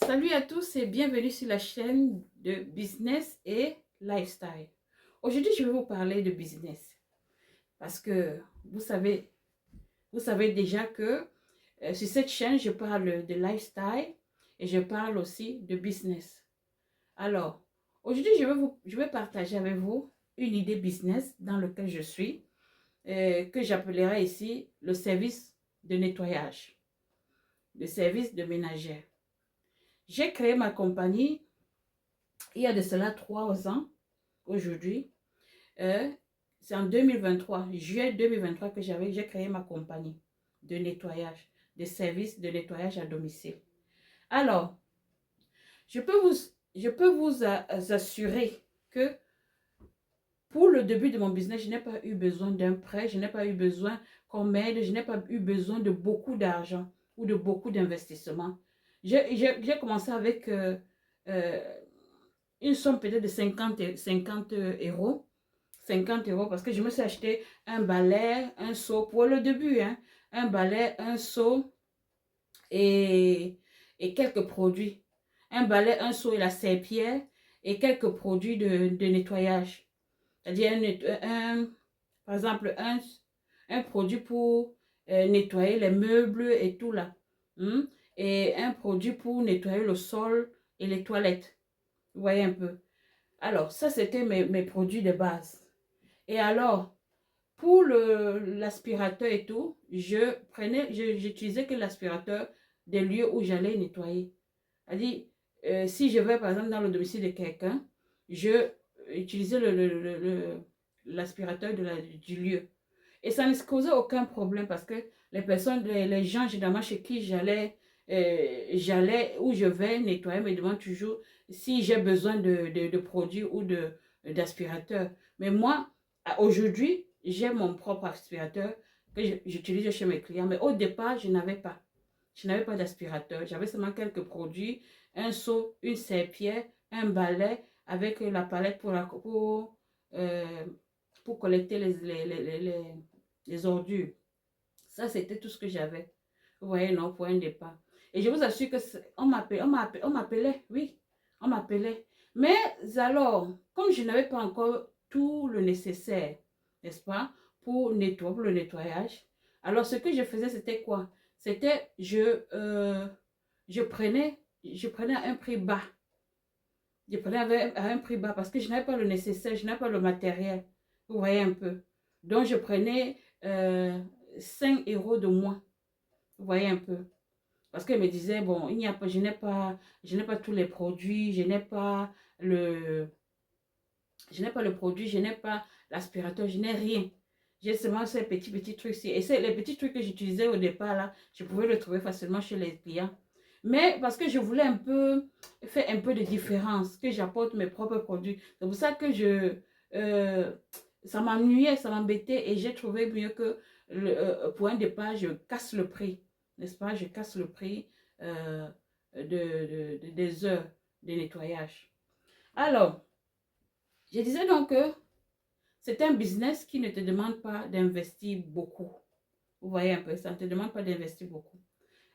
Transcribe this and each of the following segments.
Salut à tous et bienvenue sur la chaîne de Business et Lifestyle. Aujourd'hui, je vais vous parler de business parce que vous savez déjà que sur cette chaîne, je parle de lifestyle et je parle aussi de business. Alors, aujourd'hui, je vais partager avec vous une idée business dans laquelle je suis, que j'appellerai ici le service de nettoyage, le service de ménagère. J'ai créé ma compagnie il y a de cela 3 ans aujourd'hui. Euh, c'est en 2023, juillet 2023 que j'ai créé ma compagnie de nettoyage, de services de nettoyage à domicile. Alors, je peux vous, je peux vous assurer que pour le début de mon business, je n'ai pas eu besoin d'un prêt, je n'ai pas eu besoin qu'on m'aide, je n'ai pas eu besoin de beaucoup d'argent ou de beaucoup d'investissement. J'ai commencé avec euh, une somme peut-être de 50 euros. 50 euros parce que je me suis acheté un balai, un seau pour le début, hein, un balai, un seau et, et quelques produits. Un balai, un seau et la serpillière et quelques produits de nettoyage. C'est-à-dire, par exemple, un produit pour nettoyer les meubles et tout là. Hmm? Et un produit pour nettoyer le sol et les toilettes. Vous voyez un peu. Alors, ça, c'était mes produits de base. Et alors, pour l'aspirateur et tout, j'utilisais que l'aspirateur des lieux où j'allais nettoyer. C'est-à-dire, si je vais par exemple dans le domicile de quelqu'un, je utilisais l'aspirateur du lieu. Et ça ne causait aucun problème parce que les gens généralement chez qui j'allais où je vais nettoyer me demandent toujours si j'ai besoin de produits ou d'aspirateur. Mais moi, aujourd'hui, j'ai mon propre aspirateur que j'utilise chez mes clients. Mais au départ, je n'avais pas. Je n'avais pas d'aspirateur. J'avais seulement quelques produits, un seau, une serpillière, un balai avec la palette euh, pour collecter les ordures. Ça, c'était tout ce que j'avais. Vous voyez, non, pour un départ. Et je vous assure que on m'appelait, oui, on m'appelait. Mais alors, comme je n'avais pas encore tout le nécessaire, n'est-ce pas, pour le nettoyage, alors ce que je faisais, c'était quoi? C'était, je prenais à un prix bas. Je prenais à un prix bas parce que je n'avais pas le nécessaire, je n'avais pas le matériel. Vous voyez un peu. Donc, je prenais 5 euros de moins. Vous voyez un peu. Parce qu'elle me disait, bon, il n'y a pas, je n'ai pas tous les produits, le, je n'ai pas le produit, je n'ai pas l'aspirateur, je n'ai rien. J'ai seulement ces petits trucs-ci. Et c'est les petits trucs que j'utilisais au départ, là, je pouvais le trouver facilement chez les clients. Mais parce que je voulais faire un peu de différence, que j'apporte mes propres produits. C'est pour ça que euh, ça m'ennuyait, ça m'embêtait et j'ai trouvé mieux que pour un départ, je casse le prix, n'est-ce pas? Je casse le prix des heures de nettoyage. Alors, je disais donc que c'est un business qui ne te demande pas d'investir beaucoup. Vous voyez un peu, ça ne te demande pas d'investir beaucoup.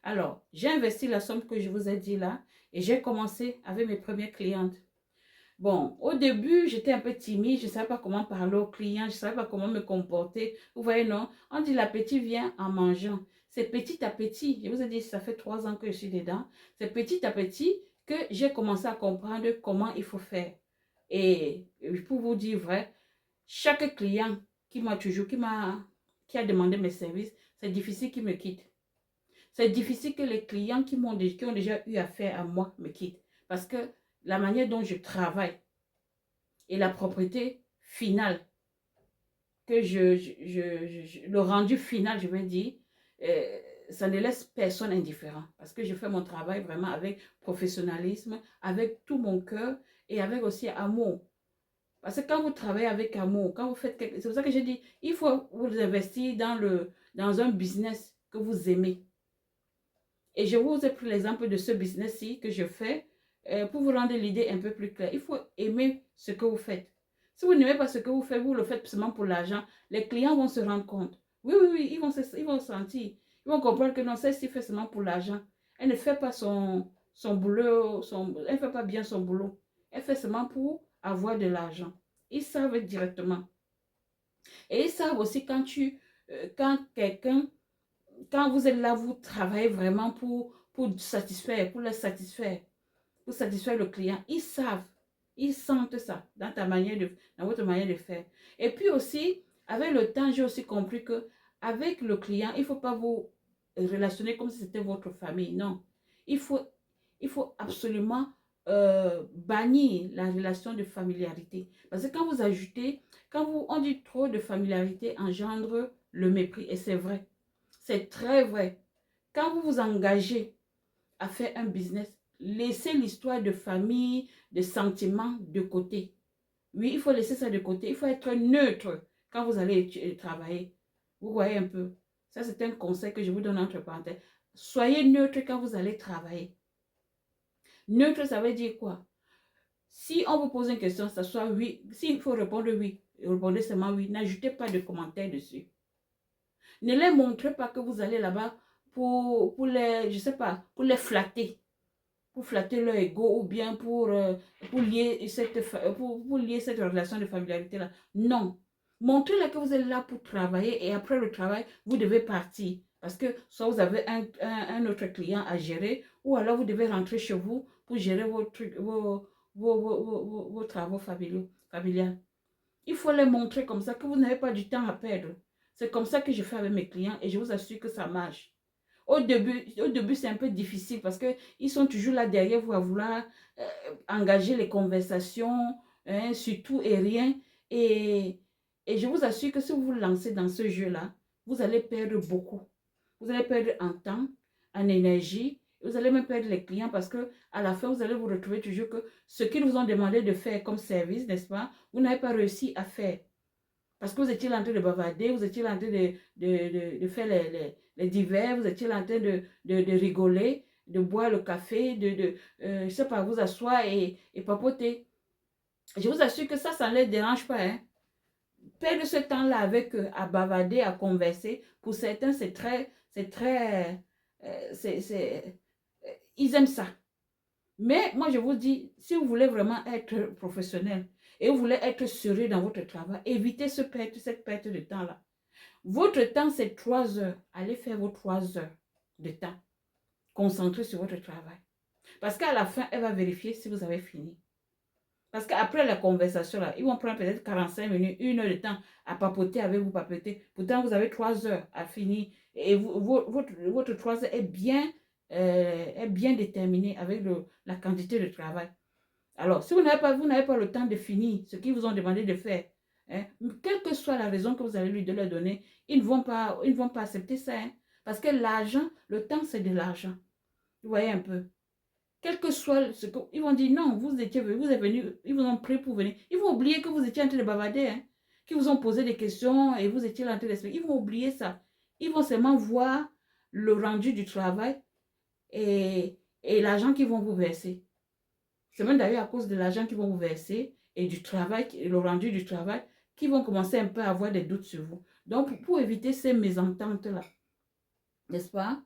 Alors, j'ai investi la somme que je vous ai dit là et j'ai commencé avec mes premières clientes. Bon, au début, j'étais un peu timide, je ne savais pas comment parler aux clients, je ne savais pas comment me comporter. Vous voyez, non? On dit l'appétit vient en mangeant. C'est petit à petit. Je vous ai dit, ça fait 3 ans que je suis dedans. C'est petit à petit que j'ai commencé à comprendre comment il faut faire. Et pour vous dire vrai, chaque client qui a demandé mes services, c'est difficile qu'il me quitte. C'est difficile que les clients qui ont déjà eu affaire à moi me quittent. Parce que la manière dont je travaille et la propriété finale, le rendu final, je vais dire, euh, ça ne laisse personne indifférent. Parce que je fais mon travail vraiment avec professionnalisme, avec tout mon cœur et avec aussi amour. Parce que quand vous travaillez avec amour, quand vous faites quelque... C'est pour ça que j'ai dit, il faut vous investir dans un business que vous aimez. Et je vous ai pris l'exemple de ce business-ci que je fais pour vous rendre l'idée un peu plus claire. Il faut aimer ce que vous faites. Si vous n'aimez pas ce que vous faites, vous le faites seulement pour l'argent, les clients vont se rendre compte. Oui, oui, oui, ils vont sentir. Ils vont comprendre que non, celle-ci fait seulement pour l'argent. Elle ne fait pas son boulot, elle ne fait pas bien son boulot. Elle fait seulement pour avoir de l'argent. Ils savent directement. Et ils savent aussi quand quelqu'un, quand vous êtes là, vous travaillez vraiment pour satisfaire, pour satisfaire le client. Ils savent, ils sentent ça dans votre manière de faire. Et puis aussi, avec le temps, j'ai aussi compris que avec le client, il ne faut pas vous relationner comme si c'était votre famille. Non, il faut, il faut absolument bannir la relation de familiarité. Parce que quand on dit trop de familiarité engendre le mépris. Et c'est vrai, c'est très vrai. Quand vous vous engagez à faire un business, laissez l'histoire de famille, de sentiments de côté. Oui, il faut laisser ça de côté. Il faut être neutre quand vous allez travailler. Vous voyez un peu. Ça, c'est un conseil que je vous donne entre parenthèses. Soyez neutre quand vous allez travailler. Neutre, ça veut dire quoi? Si on vous pose une question, ça soit oui. S'il faut répondre oui, répondez seulement oui. N'ajoutez pas de commentaires dessus. Ne les montrez pas que vous allez là-bas pour les, je sais pas, pour flatter leur ego ou bien pour lier cette relation de familiarité-là. Non. Montrez-leur que vous êtes là pour travailler et après le travail, vous devez partir. Parce que soit vous avez un autre client à gérer ou alors vous devez rentrer chez vous pour gérer vos travaux familiaux. Il faut les montrer comme ça que vous n'avez pas du temps à perdre. C'est comme ça que je fais avec mes clients et je vous assure que ça marche. Au début c'est un peu difficile parce qu'ils sont toujours là derrière vous à vouloir engager les conversations hein, sur tout et rien. Et, et je vous assure que si vous vous lancez dans ce jeu-là, vous allez perdre beaucoup. Vous allez perdre en temps, en énergie. Vous allez même perdre les clients parce que à la fin, vous allez vous retrouver toujours que ce qu'ils vous ont demandé de faire comme service, n'est-ce pas, vous n'avez pas réussi à faire. Parce que vous étiez en train de bavarder, vous étiez en train de faire les divers, vous étiez en train de rigoler, de boire le café, je sais pas, vous asseoir et papoter. Je vous assure que ça ne les dérange pas. Hein. Perdre ce temps-là avec eux, à bavarder, à converser, pour certains, ils aiment ça. Mais moi, je vous dis, si vous voulez vraiment être professionnel et vous voulez être sérieux dans votre travail, évitez cette perte de temps-là. Votre temps, c'est 3 heures. Allez faire vos 3 heures de temps. Concentrez sur votre travail. Parce qu'à la fin, elle va vérifier si vous avez fini. Parce qu'après la conversation, là, ils vont prendre peut-être 45 minutes, 1 heure de temps à papoter avec vous, papoter. Pourtant, vous avez 3 heures à finir. Et votre 3 heures est bien déterminée avec la quantité de travail. Alors, si vous n'avez pas le temps de finir ce qu'ils vous ont demandé de faire, hein, quelle que soit la raison que vous allez lui leur donner, ils ne vont pas accepter ça. Hein, parce que l'argent, le temps, c'est de l'argent. Vous voyez un peu. Quel que soit ce que... Ils vont dire non, vous êtes venu, ils vous ont pris pour venir. Ils vont oublier que vous étiez en train de bavarder, hein, qu'ils vous ont posé des questions et vous étiez en train d'expliquer. Ils vont oublier ça. Ils vont seulement voir le rendu du travail et l'argent qu'ils vont vous verser. C'est même d'ailleurs à cause de l'argent qu'ils vont vous verser et du travail, le rendu du travail, qu'ils vont commencer un peu à avoir des doutes sur vous. Donc, pour éviter ces mésententes-là, n'est-ce pas,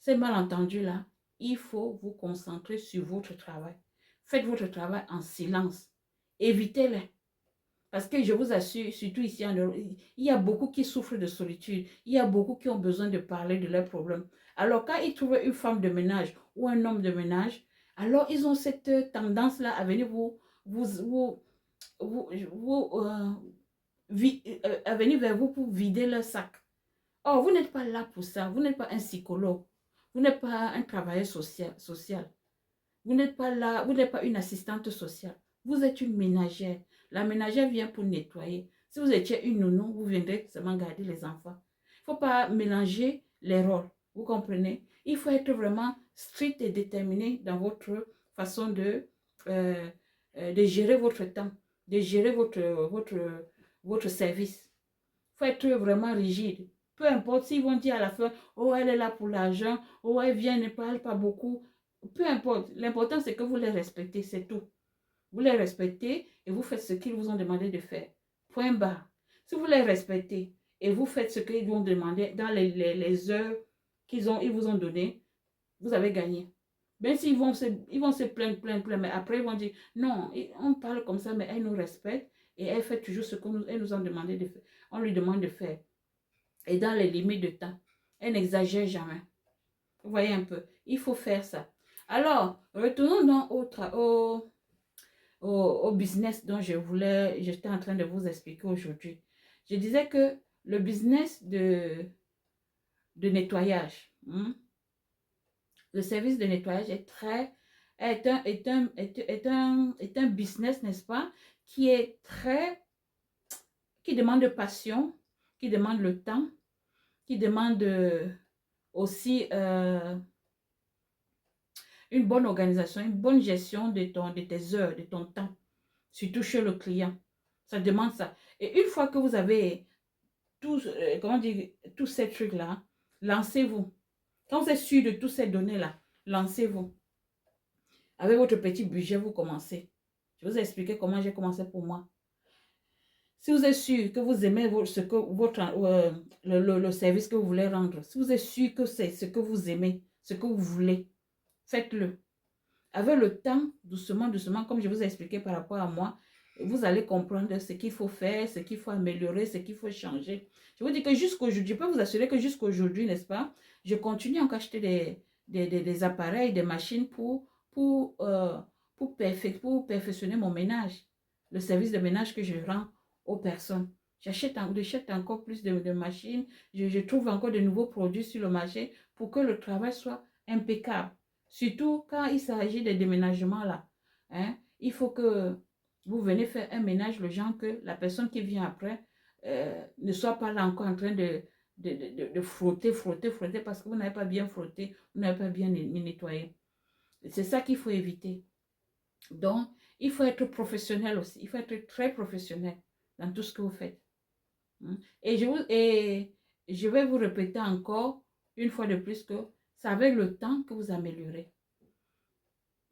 ces malentendus-là, il faut vous concentrer sur votre travail. Faites votre travail en silence. Évitez-les. Parce que je vous assure, surtout ici en Europe, il y a beaucoup qui souffrent de solitude. Il y a beaucoup qui ont besoin de parler de leurs problèmes. Alors, quand ils trouvent une femme de ménage ou un homme de ménage, alors ils ont cette tendance-là à venir à venir vers vous pour vider leur sac. Or, vous n'êtes pas là pour ça. Vous n'êtes pas un psychologue. Vous n'êtes pas un travailleur social. Vous n'êtes pas là, vous n'êtes pas une assistante sociale. Vous êtes une ménagère. La ménagère vient pour nettoyer. Si vous étiez une nounou, vous viendrez seulement garder les enfants. Il ne faut pas mélanger les rôles. Vous comprenez? Il faut être vraiment strict et déterminé dans votre façon de gérer votre temps, de gérer votre service. Il faut être vraiment rigide. Peu importe s'ils vont dire à la fin, oh, elle est là pour l'argent, oh, elle vient, ne parle pas beaucoup. Peu importe. L'important, c'est que vous les respectez, c'est tout. Vous les respectez et vous faites ce qu'ils vous ont demandé de faire. Point barre. Si vous les respectez et vous faites ce qu'ils vous ont demandé dans les heures ils vous ont données, vous avez gagné. Même s'ils ils vont se plaindre, mais après ils vont dire, non, on parle comme ça, mais elle nous respecte et elle fait toujours ce qu'elle nous a demandé de faire. On lui demande de faire. Et dans les limites de temps. Elle n'exagère jamais. Vous voyez un peu, il faut faire ça. Alors, retournons donc au business dont j'étais en train de vous expliquer aujourd'hui. Je disais que le business de nettoyage, le service de nettoyage est un business, n'est-ce pas, qui demande passion, qui demande le temps, qui demande aussi une bonne organisation, une bonne gestion de tes heures, de ton temps, surtout chez le client. Ça demande ça. Et une fois que vous avez comment dire, tous ces trucs-là, lancez-vous. Quand vous êtes sûr de toutes ces données-là, lancez-vous. Avec votre petit budget, vous commencez. Je vous ai expliqué comment j'ai commencé pour moi. Si vous êtes sûr que vous aimez le service que vous voulez rendre, si vous êtes sûr que c'est ce que vous aimez, ce que vous voulez, faites-le. Avec le temps, doucement, doucement, comme je vous ai expliqué par rapport à moi, vous allez comprendre ce qu'il faut faire, ce qu'il faut améliorer, ce qu'il faut changer. Je vous dis que jusqu'aujourd'hui, je peux vous assurer que jusqu'aujourd'hui, n'est-ce pas, je continue encore à acheter des appareils, des machines pour perfectionner mon ménage, le service de ménage que je rends aux personnes. J'achète encore plus de machines, je trouve encore de nouveaux produits sur le marché pour que le travail soit impeccable. Surtout quand il s'agit de déménagements là. Hein, il faut que vous venez faire un ménage, le genre que la personne qui vient après ne soit pas là encore en train de frotter parce que vous n'avez pas bien frotté, vous n'avez pas bien nettoyé. C'est ça qu'il faut éviter. Donc, il faut être professionnel aussi. Il faut être très professionnel dans tout ce que vous faites. Et je vais vous répéter encore une fois de plus que c'est avec le temps que vous améliorez.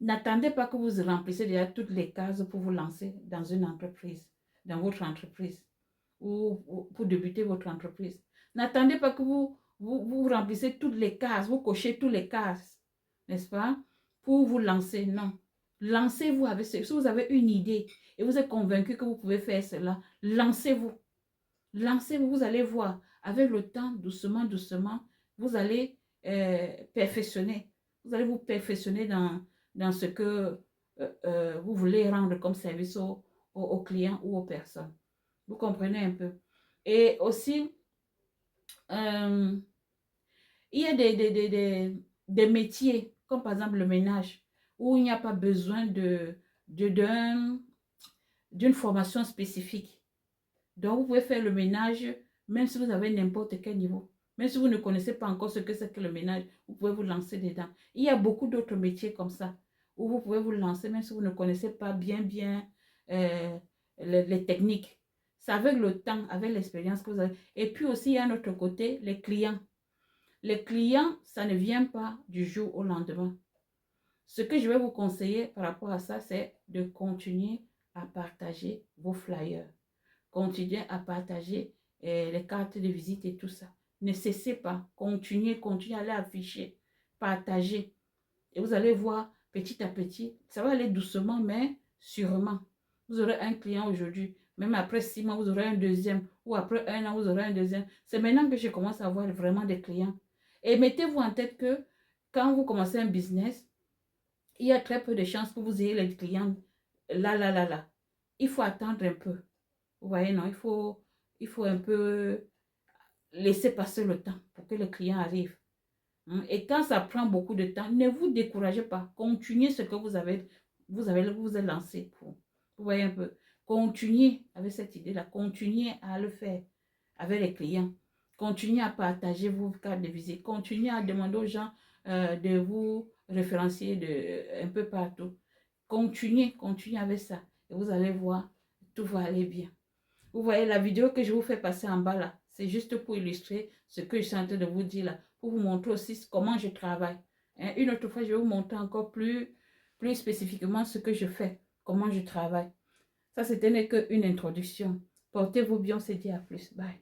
N'attendez pas que vous remplissez déjà toutes les cases pour vous lancer dans une entreprise, dans votre entreprise, ou pour débuter votre entreprise. N'attendez pas que vous remplissez toutes les cases, vous cochez toutes les cases, n'est-ce pas, pour vous lancer. Non. Lancez-vous avec ce. Si vous avez une idée et vous êtes convaincu que vous pouvez faire cela, lancez-vous. Lancez-vous, vous allez voir. Avec le temps, doucement, doucement, vous allez perfectionner. Vous allez vous perfectionner dans ce que vous voulez rendre comme service aux clients ou aux personnes. Vous comprenez un peu. Et aussi, il y a des métiers, comme par exemple le ménage, où il n'y a pas besoin d'une formation spécifique. Donc, vous pouvez faire le ménage, même si vous avez n'importe quel niveau. Même si vous ne connaissez pas encore ce que c'est que le ménage, vous pouvez vous lancer dedans. Il y a beaucoup d'autres métiers comme ça, où vous pouvez vous lancer, même si vous ne connaissez pas bien les techniques. C'est avec le temps, avec l'expérience que vous avez. Et puis aussi, il y a un autre côté, les clients. Les clients, ça ne vient pas du jour au lendemain. Ce que je vais vous conseiller par rapport à ça, c'est de continuer à partager vos flyers. Continuez à partager les cartes de visite et tout ça. Ne cessez pas. Continuez à aller afficher, partager. Et vous allez voir petit à petit, ça va aller doucement, mais sûrement. Vous aurez un client aujourd'hui. Même après 6 mois, vous aurez un deuxième. Ou après 1 an, vous aurez un deuxième. C'est maintenant que je commence à avoir vraiment des clients. Et mettez-vous en tête que quand vous commencez un business, il y a très peu de chances que vous ayez les clients là. Il faut attendre un peu. Vous voyez, non, il faut un peu laisser passer le temps pour que le client arrive. Et quand ça prend beaucoup de temps, ne vous découragez pas. Continuez ce que vous êtes lancé pour. Vous voyez un peu. Continuez avec cette idée-là. Continuez à le faire avec les clients. Continuez à partager vos cartes de visite. Continuez à demander aux gens de vous référencier un peu partout. Continuez avec ça. Et vous allez voir, tout va aller bien. Vous voyez la vidéo que je vous fais passer en bas là. C'est juste pour illustrer ce que je suis en train de vous dire là. Pour vous montrer aussi comment je travaille. Une autre fois, je vais vous montrer encore plus spécifiquement ce que je fais. Comment je travaille. Ça, c'était qu'une introduction. Portez-vous bien, on se dit à plus. Bye.